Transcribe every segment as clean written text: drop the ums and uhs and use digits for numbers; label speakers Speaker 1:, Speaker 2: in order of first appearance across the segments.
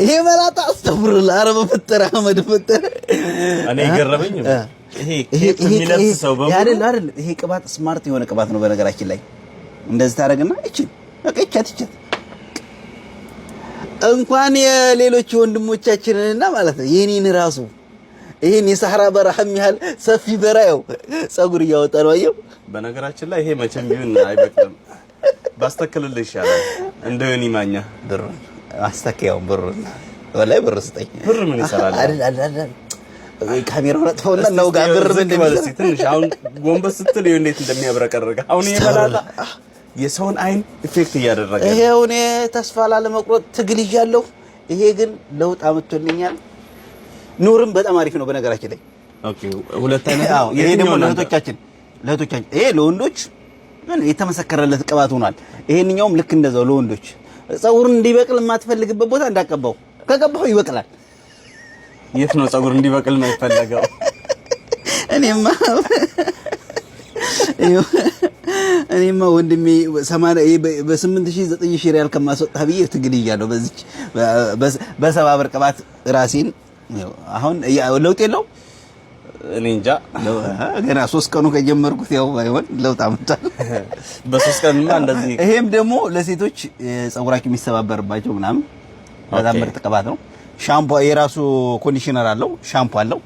Speaker 1: ይሄ መላጣ አስተፍሩላ አረብ ፈጠረ አህመድ ፈጠረ
Speaker 2: እኔ ገረመኝ ይሄ የሚለብስ ሰው በሙሉ
Speaker 1: አይደል ይሄ ቅባት ስማርት የሆነ ቅባት ነው በነገራችን ላይ እንደዚህ ታረግና እቺ በቃ ይቻት እንኳን የሌሎች ወንድሞቻችንንና ማለት ነው የኔን ራሱ ይሄን የሳህራ በረሃም ያህል ሰፊ በራው ጸጉር እያወጣ ነው አየው
Speaker 2: በነገራችን ላይ ይሄ መቼም ቢሆን አይበቅልም ባስተከለልሽ ይሻላል እንደውኒ ማኛ
Speaker 1: ብር አስተካያው ብር ወላይ ብር ስጠኝ
Speaker 2: ብር ምን ይሰራል
Speaker 1: አይደል ካሜራውን አጥፋውና ነው ጋር ብር ምን እንደሚሰራ
Speaker 2: ትንሽ አሁን ጎንበስ ስትል ይኸው እንዴት እንደሚያብረቀርቅ አሁን ይሄ መላጣ የሰውን አይን ኢፌክት እያደረገ
Speaker 1: ይሄው እኔ ተስፋ ላለመቁረጥ ትግል ይያለሁ ይሄ ግን ለውጥ አመጥቶልኛል ኑርም በጣም አሪፍ ነው በነገራችን ላይ
Speaker 2: ኦኬ ሁለት አይነት
Speaker 1: ይሄ ደግሞ ለእህቶቻችን ይሄ ለወንዶች ምን የተመሰከረለት ቅባት ሆኗል ይሄንኛውም ልክ እንደዛው ለወንዶች ጸጉር እንዲበቅል የማትፈልግበት ቦታ እንዳቀባው ከቀባው ይበቅላል
Speaker 2: የት ነው ጸጉር እንዲበቅል ነው ይፈልጋው
Speaker 1: እኔማ ወንድሜ 80 በ8000 9000 ሪያል ከማስወጣ ብዬ ትግል ይያለሁ በዚች በ70 ብር ቅባት ራሴን አሁን ለውጥ የለው
Speaker 2: እኔ እንጃ
Speaker 1: ገና 3 ቀኑ ከጀመርኩት ያው ባይሆን ለውጥ አመጣል
Speaker 2: በ3 ቀንማ እንደዚህ
Speaker 1: ይሄም ደግሞ ለሴቶች ጸጉራቸው የሚሰባበርባቸው ምናምን በጣም ምርጥ ቅባት ነው ሻምፖ የራሱ ኮንዲሽነር አለው ሻምፖ አለው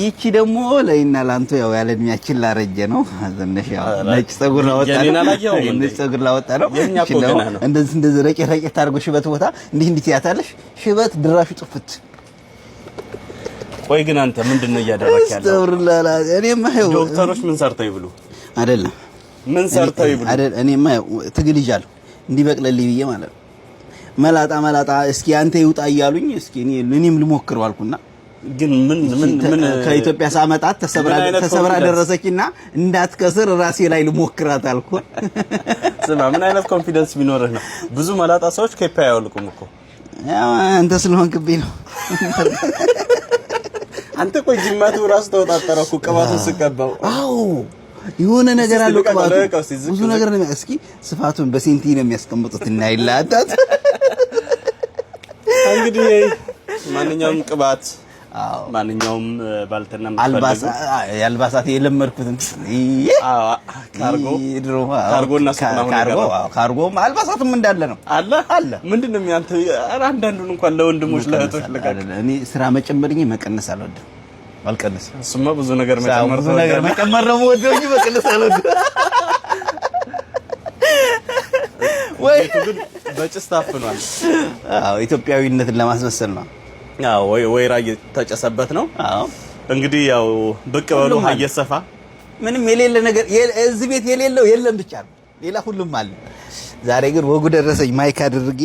Speaker 1: ይቺ ደግሞ ለይና ላንተ ያው ያለ እድሜያችን ላረጀ ነው አዘነሽ ያው ነጭ ጸጉር ላወጣ ነው እንደዚህ ረቄ ታርጎ ሽበት ቦታ እንዲህ ያታለሽ ሽበት ድራሹ ጥፍት
Speaker 2: ቆይ ግን አንተ ምንድነው እያደረክ ያለው
Speaker 1: አስተውርላላ እኔማ ይኸው
Speaker 2: ዶክተሮች ምን ሰርተው ይብሉ
Speaker 1: አይደለም
Speaker 2: ምን ሰርተው ይብሉ
Speaker 1: አይደል እኔማ ትግል ይጃለሁ እንዲበቅልልኝ ብዬ ማለት ነው መላጣ እስኪ አንተ ይውጣ እያሉኝ እስኪ እኔም ልሞክረው አልኩና
Speaker 2: ግን ምን
Speaker 1: ከኢትዮጵያ ሳመጣት ተሰብራ ደረሰችና እንዳትከስር ራሴ ላይ ልሞክራት አልኩ
Speaker 2: ስማ ምን አይነት ኮንፊደንስ ቢኖርህ ነው ብዙ መላጣ ሰዎች ከፓ ያወልቁም እኮ
Speaker 1: ያው አንተ ስለሆንክብኝ ነው
Speaker 2: አንተ ቆይ ጅማቱ ራስ ተወጣጣረው እኮ ቅባቱን ስቀባው
Speaker 1: አዎ የሆነ ነገር አለው ቅባቱ ብዙ ነገር ነው እስኪ ስፋቱን በሴንቲ ነው የሚያስቀምጡት እና ይላጣት
Speaker 2: እንግዲህ ማንኛውም ቅባት ማንኛውም ባልተና
Speaker 1: ያልባሳት የለመድኩትን
Speaker 2: ካርጎና
Speaker 1: ካርጎ አልባሳትም እንዳለ ነው አለ
Speaker 2: ምንድነው የሚያንተ አንዳንዱን እንኳን ለወንድሞች ለእህቶች ለጋር
Speaker 1: እኔ ስራ መጨመርኝ መቀነስ አልወድም አልቀነስ
Speaker 2: እሱማ ብዙ ነገር
Speaker 1: መጨመር ነው ወደው እንጂ መቀነስ አልወድም ወይ
Speaker 2: በጭስ ታፍኗል
Speaker 1: አዎ ኢትዮጵያዊነትን ለማስመሰል ነው
Speaker 2: አዎ ወይራ ተጨሰበት ነው
Speaker 1: አዎ
Speaker 2: እንግዲህ ያው ብቅ በሉ ሀየሰፋ
Speaker 1: ምንም የሌለ ነገር እዚህ ቤት የሌለው የለም ብቻ ነው ሌላ ሁሉም አለ ዛሬ ግን ወጉ ደረሰኝ ማይክ አድርጌ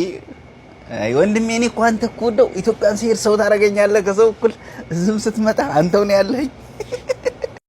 Speaker 1: አይ ወንድሜ እኔ እኮ አንተ እኮ ኢትዮጵያን ሲሄድ ሰው ታረጋኛለህ ከሰው እኩል እዚህም ስትመጣ አንተው ነው ያለኸኝ